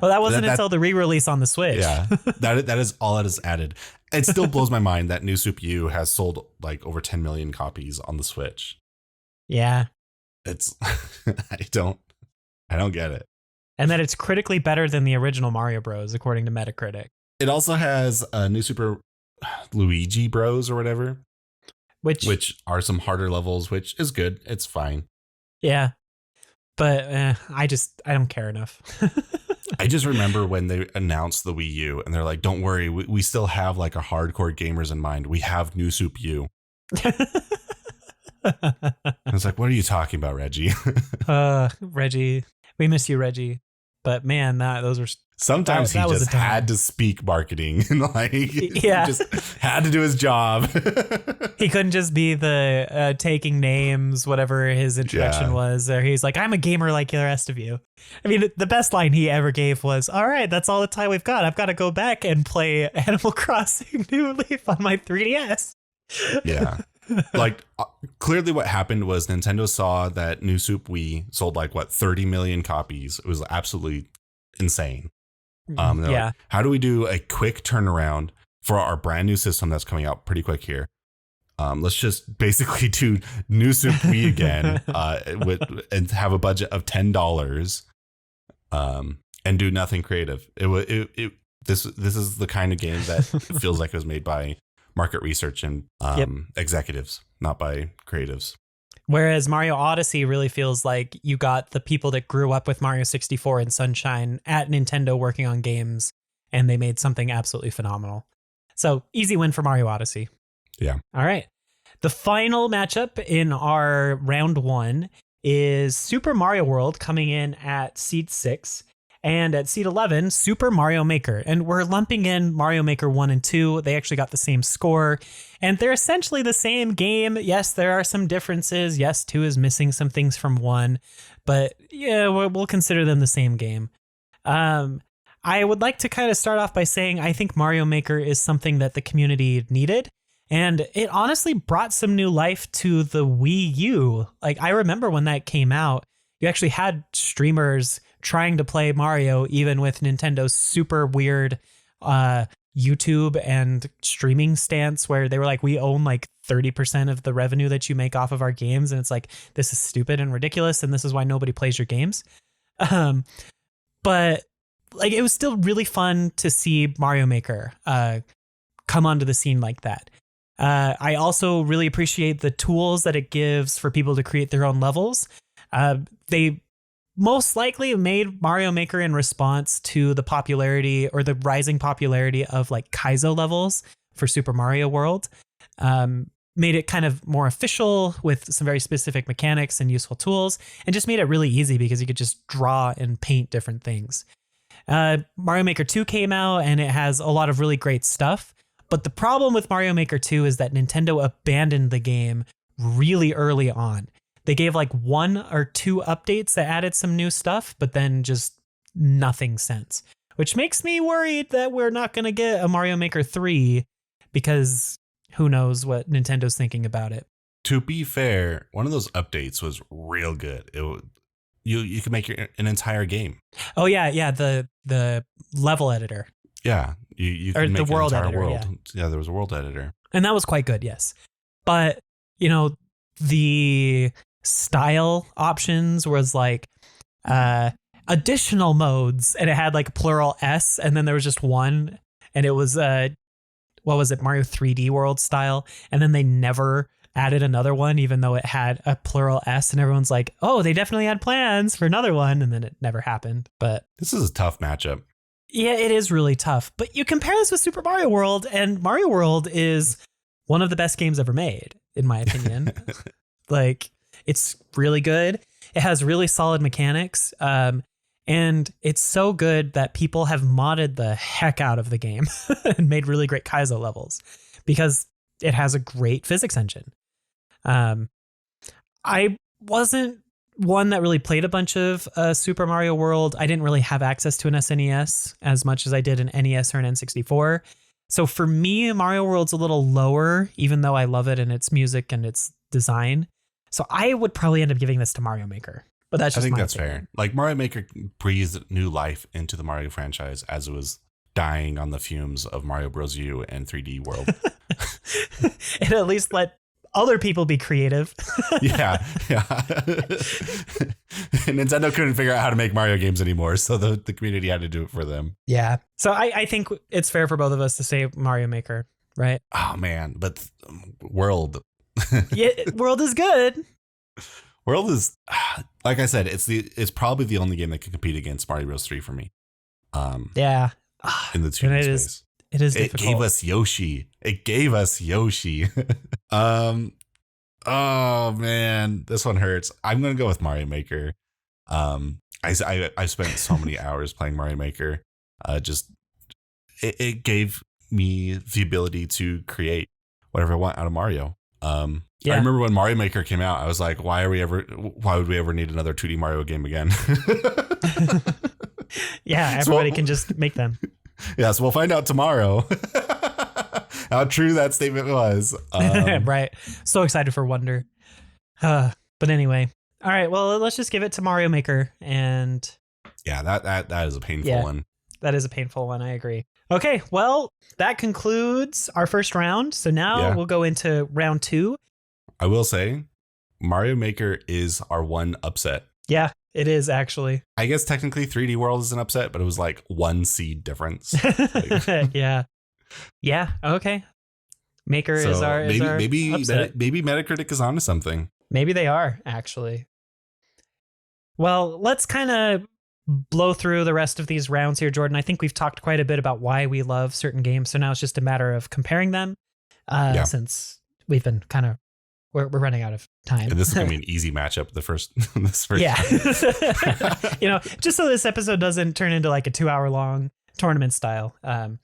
Well, that wasn't until the re-release on the Switch. Yeah, that is all it has added. It still blows my mind that New Soup U has sold like over 10 million copies on the Switch. Yeah. It's I don't get it. And that it's critically better than the original Mario Bros. According to Metacritic. It also has New Super Luigi Bros. Or whatever, which are some harder levels, which is good. It's fine. Yeah. But I don't care enough. I just remember when they announced the Wii U and they're like, don't worry, we still have like our hardcore gamers in mind. We have New Soup U. I was like, what are you talking about, Reggie? Reggie. We miss you, Reggie. But man, those were... Sometimes he just had to speak marketing and like, he just had to do his job. He couldn't just be the taking names, whatever his introduction was. Or he's like, I'm a gamer like the rest of you. I mean, the best line he ever gave was, all right, that's all the time we've got. I've got to go back and play Animal Crossing New Leaf on my 3DS. Yeah. Like clearly what happened was Nintendo saw that New Soup Wii sold like 30 million copies. It was absolutely insane. Like, how do we do a quick turnaround for our brand new system that's coming out pretty quick here? Let's just basically do New Soup Wii again and have a budget of $10 and do nothing creative. This is the kind of game that feels like it was made by market research and executives, not by creatives. Whereas Mario Odyssey really feels like you got the people that grew up with Mario 64 and Sunshine at Nintendo working on games, and they made something absolutely phenomenal. So easy win for Mario Odyssey. Yeah. All right. The final matchup in our round 1 is Super Mario World coming in at seed 6. And at seed 11, Super Mario Maker. And we're lumping in Mario Maker 1 and 2. They actually got the same score. And they're essentially the same game. Yes, there are some differences. Yes, 2 is missing some things from 1. But yeah, we'll consider them the same game. I would like to kind of start off by saying I think Mario Maker is something that the community needed. And it honestly brought some new life to the Wii U. Like, I remember when that came out, you actually had streamers trying to play Mario, even with Nintendo's super weird YouTube and streaming stance, where they were like, we own like 30% of the revenue that you make off of our games. And it's like, this is stupid and ridiculous. And this is why nobody plays your games. But like, it was still really fun to see Mario Maker come onto the scene like that. I also really appreciate the tools that it gives for people to create their own levels. They most likely made Mario Maker in response to the popularity or the rising popularity of like Kaizo levels for Super Mario World. Made it kind of more official with some very specific mechanics and useful tools, and just made it really easy because you could just draw and paint different things. Mario Maker 2 came out and it has a lot of really great stuff. But the problem with Mario Maker 2 is that Nintendo abandoned the game really early on. They gave like 1 or 2 updates that added some new stuff, but then just nothing since. Which makes me worried that we're not going to get a Mario Maker 3 because who knows what Nintendo's thinking about it. To be fair, one of those updates was real good. You could make an entire game. Oh yeah, the level editor. Yeah, you could make the world an entire editor, world. Yeah, there was a world editor. And that was quite good, yes. But, you know, the style options was like additional modes, and it had like plural S, and then there was just one, and it was what was it, Mario 3D World style, and then they never added another one, even though it had a plural S, and everyone's like, oh, they definitely had plans for another one, and then it never happened. But this is a tough matchup. Yeah, it is really tough. But you compare this with Super Mario World, and Mario World is one of the best games ever made, in my opinion. Like, it's really good. It has really solid mechanics. And it's so good that people have modded the heck out of the game and made really great Kaizo levels because it has a great physics engine. I wasn't one that really played a bunch of Super Mario World. I didn't really have access to an SNES as much as I did an NES or an N64. So for me, Mario World's a little lower, even though I love it and its music and its design. So I would probably end up giving this to Mario Maker. But that's just I think my that's opinion. fair. Like, Mario Maker breathed new life into the Mario franchise as it was dying on the fumes of Mario Bros. U and 3D World. And at least let other people be creative. yeah. Nintendo couldn't figure out how to make Mario games anymore, so the community had to do it for them. Yeah. So I think it's fair for both of us to say Mario Maker, right? Oh, man. But World. Yeah, World is good. World is, like I said, it's probably the only game that can compete against Mario Bros. 3 for me. Yeah. In the 2D space. It is difficult. It gave us Yoshi. Oh man, this one hurts. I'm gonna go with Mario Maker. I spent so many hours playing Mario Maker. It gave me the ability to create whatever I want out of Mario. I remember when Mario Maker came out, I was like, why would we ever need another 2D Mario game again? Yeah, everybody can just make them. Yeah, so we'll find out tomorrow how true that statement was. Right. So excited for Wonder. But anyway. All right, well, let's just give it to Mario Maker. And yeah, that is a painful one. That is a painful one. I agree. Okay, well, that concludes our first round. So now we'll go into round 2. I will say Mario Maker is our one upset. Yeah, it is actually. I guess technically 3D World is an upset, but it was like 1 seed difference. Yeah. Yeah. Okay. Maker is our maybe upset. Metacritic is onto something. Maybe they are, actually. Well, let's kind of blow through the rest of these rounds here, Jordan. I think we've talked quite a bit about why we love certain games. So now it's just a matter of comparing them since we've been we're running out of time. And this is going to be an easy matchup. This first yeah. Just so this episode doesn't turn into like a 2-hour long tournament style. But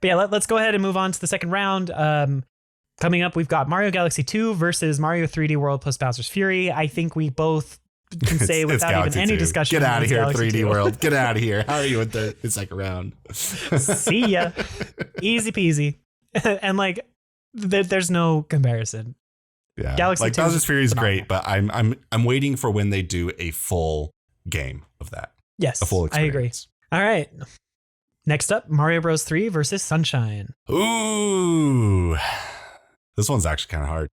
yeah, let's go ahead and move on to the second round. Coming up, we've got Mario Galaxy 2 versus Mario 3D World plus Bowser's Fury. I think we both can say without even any discussion. Get out of here, Galaxy 3D 2. World. Get out of here. How are you with the second round? See ya. Easy peasy. And like, there's no comparison. Yeah, Galaxy like 2 Bowser's Fury is phenomenal. great, but I'm waiting for when they do a full game of that. Yes, A full experience. I agree. All right. Next up, Mario Bros. 3 versus Sunshine. Ooh. This one's actually kind of hard.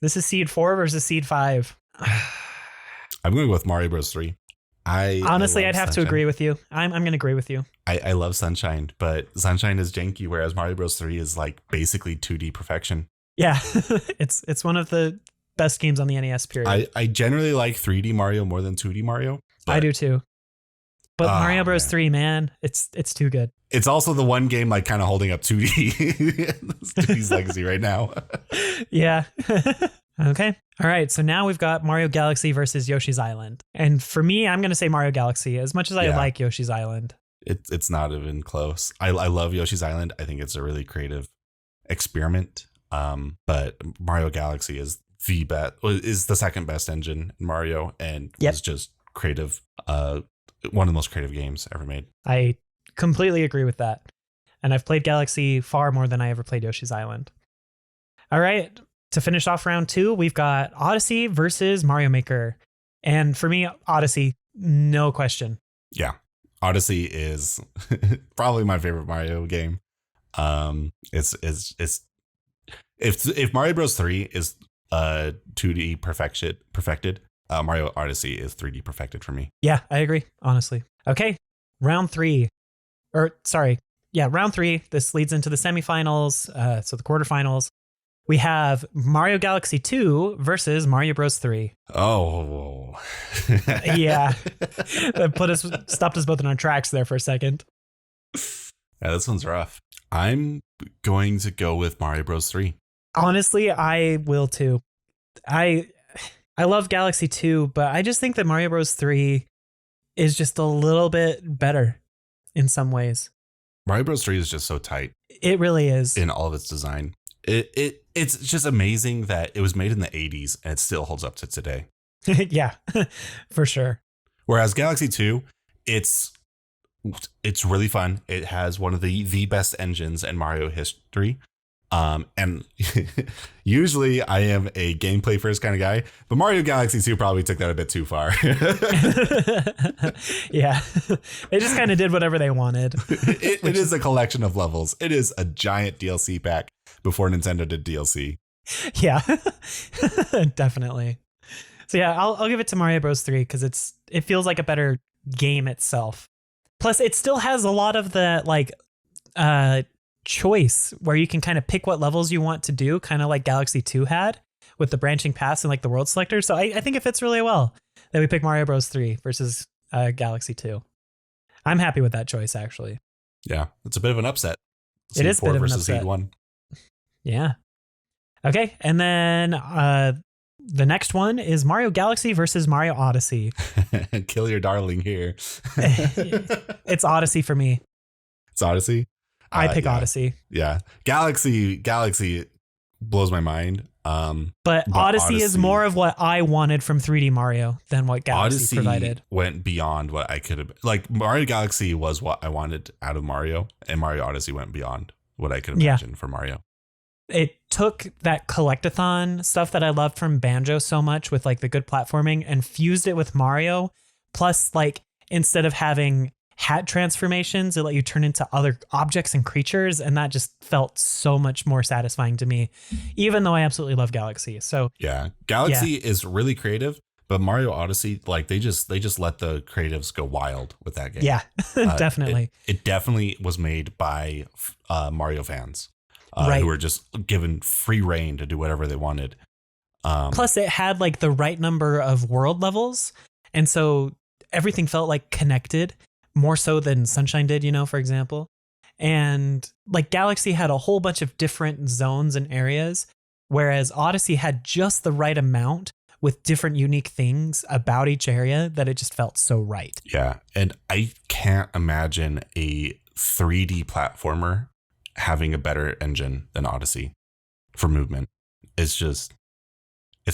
This is Seed 4 versus Seed 5. I'm going to go with Mario Bros. 3. Honestly, I'd have Sunshine. to agree with you. I'm going to agree with you. I love Sunshine, but Sunshine is janky, whereas Mario Bros. 3 is like basically 2D perfection. Yeah, it's one of the best games on the NES period. I generally like 3D Mario more than 2D Mario. I do too. But Mario Bros. Man. 3, man, it's too good. It's also the one game like kind of holding up 2D 2D's legacy right now. Yeah. Okay. All right. So now we've got Mario Galaxy versus Yoshi's Island. And for me, I'm going to say Mario Galaxy as much as I Yeah. like Yoshi's Island. It's not even close. I love Yoshi's Island. I think it's a really creative experiment. But Mario Galaxy is the second best engine in Mario and was just creative. One of the most creative games ever made. I completely agree with that. And I've played Galaxy far more than I ever played Yoshi's Island. All right. To finish off round 2, we've got Odyssey versus Mario Maker. And for me, Odyssey, no question. Yeah. Odyssey is probably my favorite Mario game. It's if Mario Bros. 3 is 2D perfected, Mario Odyssey is 3D perfected for me. Yeah, I agree, honestly. Okay, round 3. Round 3. This leads into the semifinals, so the quarterfinals. We have Mario Galaxy 2 versus Mario Bros. 3. Oh. Yeah. That stopped us both in our tracks there for a second. Yeah, this one's rough. I'm going to go with Mario Bros. 3. Honestly, I will too. I love Galaxy 2, but I just think that Mario Bros. 3 is just a little bit better in some ways. Mario Bros. 3 is just so tight. It really is. In all of its design. It's just amazing that it was made in the 80s and it still holds up to today. Yeah, for sure. Whereas Galaxy 2, it's really fun. It has one of the best engines in Mario history. And usually I am a gameplay first kind of guy, but Mario Galaxy 2 probably took that a bit too far. Yeah, they just kind of did whatever they wanted. It is a collection of levels. It is a giant DLC pack before Nintendo did DLC. Yeah, definitely. So yeah, I'll give it to Mario Bros. 3 because it feels like a better game itself. Plus, it still has a lot of the like choice where you can kind of pick what levels you want to do, kind of like Galaxy 2 had with the branching paths and like the world selector. So I think it fits really well that we pick Mario Bros. 3 versus Galaxy 2. I'm happy with that choice, actually. Yeah, it's a bit of an upset. It is a bit of an versus upset. Seed 1. Yeah. Okay, and then the next one is Mario Galaxy versus Mario Odyssey. Kill your darling here. It's Odyssey for me. It's Odyssey. I pick yeah. Odyssey. Yeah. Galaxy blows my mind. But Odyssey is more of what I wanted from 3D Mario than what Galaxy Odyssey provided. went beyond what I could have. Like Mario Galaxy was what I wanted out of Mario, and Mario Odyssey went beyond what I could imagine for Mario. It took that collectathon stuff that I loved from Banjo so much with like the good platforming and fused it with Mario. Plus, like, instead of having hat transformations, it let you turn into other objects and creatures. And that just felt so much more satisfying to me, even though I absolutely love Galaxy. So yeah, Galaxy is really creative, but Mario Odyssey, like they just let the creatives go wild with that game. Yeah, definitely. It definitely was made by Mario fans. Right. Who were just given free reign to do whatever they wanted. Plus, it had like the right number of world levels. And so everything felt like connected more so than Sunshine did, for example. And like Galaxy had a whole bunch of different zones and areas, whereas Odyssey had just the right amount with different unique things about each area that it just felt so right. Yeah. And I can't imagine a 3D platformer having a better engine than Odyssey for movement. It's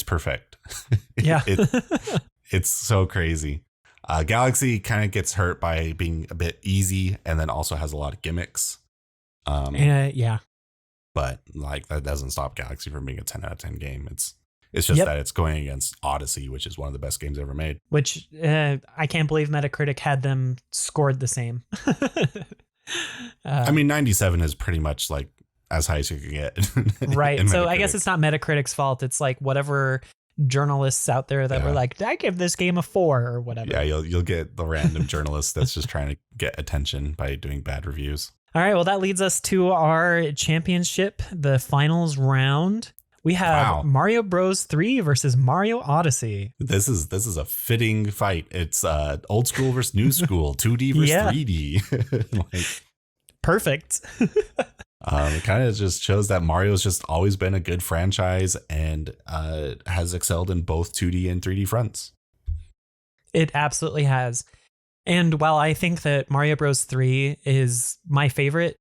perfect. Yeah. It's so crazy. Galaxy kind of gets hurt by being a bit easy and then also has a lot of gimmicks. Yeah. But like that doesn't stop Galaxy from being a 10 out of 10 game. It's just that it's going against Odyssey, which is one of the best games ever made. Which I can't believe Metacritic had them scored the same. I mean, 97 is pretty much like as high as you can get. Right. So I guess it's not Metacritic's fault. It's like whatever journalists out there that were like, I give this game a 4 or whatever. Yeah, you'll get the random journalist that's just trying to get attention by doing bad reviews. All right. Well, that leads us to our championship, the finals round. We have Mario Bros. 3 versus Mario Odyssey. This is a fitting fight. It's old school versus new school, 2D versus 3D. Perfect. It kind of just shows that Mario's just always been a good franchise and has excelled in both 2D and 3D fronts. It absolutely has. And while I think that Mario Bros. 3 is my favorite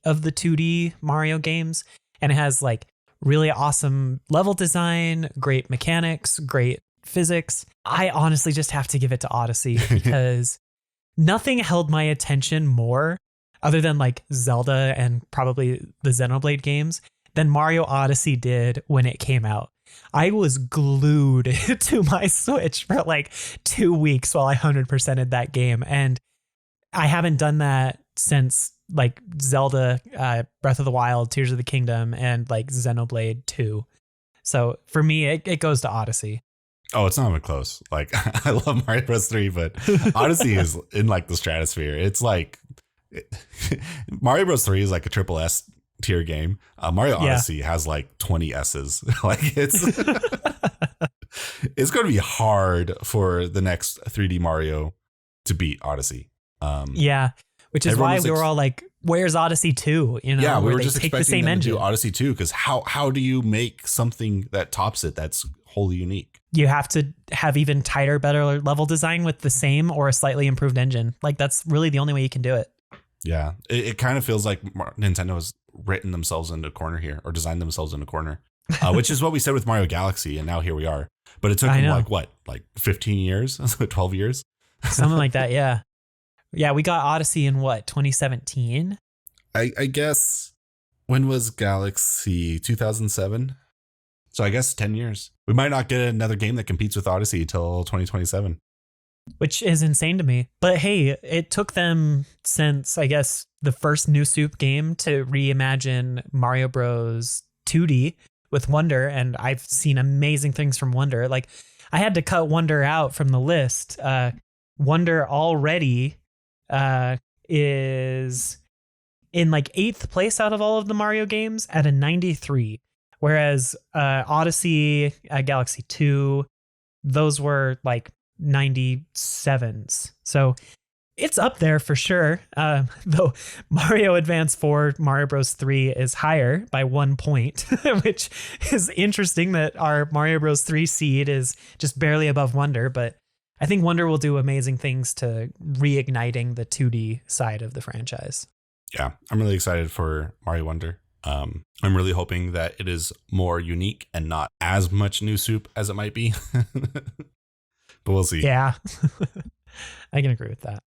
of the 2D Mario games, and it has like really awesome level design, great mechanics, great physics, I honestly just have to give it to Odyssey because nothing held my attention more other than like Zelda and probably the Xenoblade games than Mario Odyssey did when it came out. I was glued to my Switch for like 2 weeks while I 100%ed that game. And I haven't done that since like Zelda, Breath of the Wild, Tears of the Kingdom, and like Xenoblade 2. So for me, it goes to Odyssey. Oh, it's not even close. Like I love Mario Bros. 3, but Odyssey is in like the stratosphere. It's like Mario Bros. 3 is like a triple S tier game. Mario Odyssey has like 20 S's. Like it's going to be hard for the next 3D Mario to beat Odyssey. Which is why we were all like, "Where's Odyssey 2?" Yeah, we were just expecting the same them engine. to do Odyssey 2 because how do you make something that tops it that's wholly unique? You have to have even tighter, better level design with the same or a slightly improved engine. Like that's really the only way you can do it. Yeah, it kind of feels like Nintendo has written themselves into a corner here or designed themselves into a corner, which is what we said with Mario Galaxy. And now here we are. But it took them like 15 years, 12 years, something like that. Yeah. Yeah. We got Odyssey in 2017. I guess when was Galaxy? 2007. So I guess 10 years. We might not get another game that competes with Odyssey until 2027. Which is insane to me. But hey, it took them since, I guess, the first New Soup game to reimagine Mario Bros. 2D with Wonder. And I've seen amazing things from Wonder. Like, I had to cut Wonder out from the list. Wonder already is in like 8th place out of all of the Mario games at a 93. Whereas Odyssey, Galaxy 2, those were like 97s. So it's up there for sure. Though Mario Advance 4, Mario Bros. 3 is higher by 1 point, which is interesting that our Mario Bros. 3 seed is just barely above Wonder. But I think Wonder will do amazing things to reigniting the 2D side of the franchise. Yeah, I'm really excited for Mario Wonder. I'm really hoping that it is more unique and not as much new soup as it might be. But we'll see. Yeah, I can agree with that.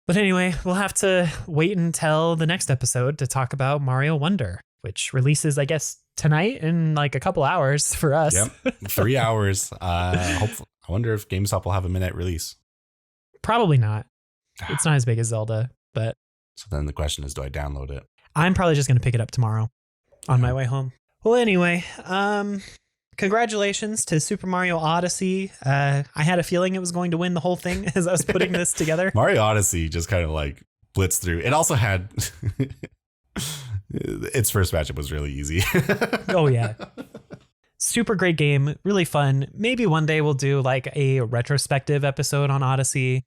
But anyway, we'll have to wait until the next episode to talk about Mario Wonder, which releases, I guess, tonight in like a couple hours for us. Yep, 3 hours. Hopefully, I wonder if GameStop will have a midnight release. Probably not. It's not as big as Zelda, but. So then the question is, do I download it? I'm probably just going to pick it up tomorrow on my way home. Well, anyway, congratulations to Super Mario Odyssey. I had a feeling it was going to win the whole thing as I was putting this together. Mario Odyssey just kind of like blitzed through. It also had its first matchup was really easy. Oh, yeah. super great game, really fun. Maybe one day we'll do like a retrospective episode on Odyssey,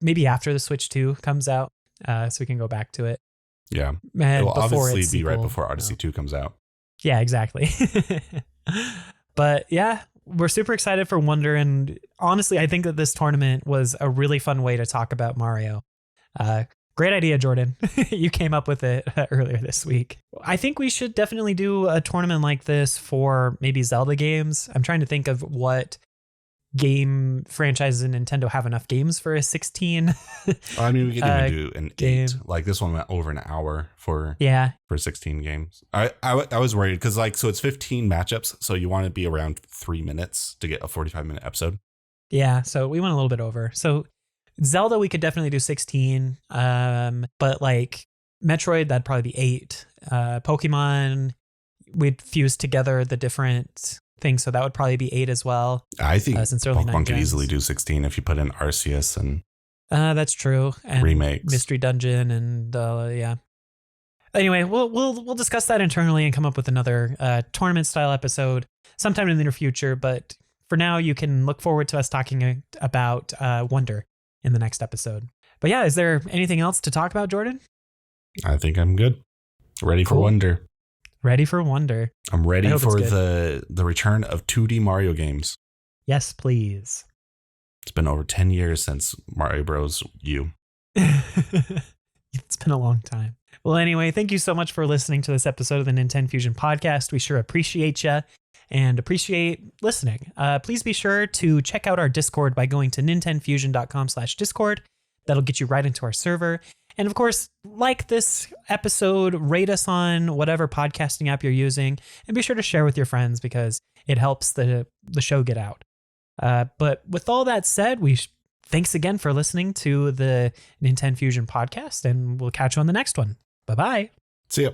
maybe after the Switch 2 comes out, so we can go back to it. Yeah. And It will before obviously its be right sequel. before Odyssey 2 comes out. Yeah, exactly. But yeah, we're super excited for Wonder. And honestly, I think that this tournament was a really fun way to talk about Mario. Great idea, Jordan. You came up with it earlier this week. I think we should definitely do a tournament like this for maybe Zelda games. I'm trying to think of what game franchises in Nintendo have enough games for a 16. I mean, we could even do an game. 8. Like this one went over an hour for 16 games. I was worried because so it's 15 matchups, so you want to be around 3 minutes to get a 45-minute episode. Yeah, so we went a little bit over. So Zelda, we could definitely do 16. But like Metroid, that'd probably be 8. Pokemon, we'd fuse together the different things, so that would probably be 8 as well. I think since early Pokemon could easily do 16 if you put in Arceus and that's true. And remakes, Mystery Dungeon, and yeah. Anyway, we'll discuss that internally and come up with another tournament style episode sometime in the near future. But for now, you can look forward to us talking about Wonder in the next episode. But yeah, is there anything else to talk about, Jordan? I think I'm good. Ready for Wonder. Ready for Wonder. I'm ready for the return of 2D Mario games. Yes, please. It's been over 10 years since Mario Bros. U. It's been a long time. Well, anyway, thank you so much for listening to this episode of the NintenFusion podcast. We sure appreciate you and appreciate listening. Please be sure to check out our Discord by going to nintenfusion.com/Discord. That'll get you right into our server. And of course, like this episode, rate us on whatever podcasting app you're using, and be sure to share with your friends because it helps the show get out. But with all that said, thanks again for listening to the NintenFusion podcast, and we'll catch you on the next one. Bye-bye. See ya.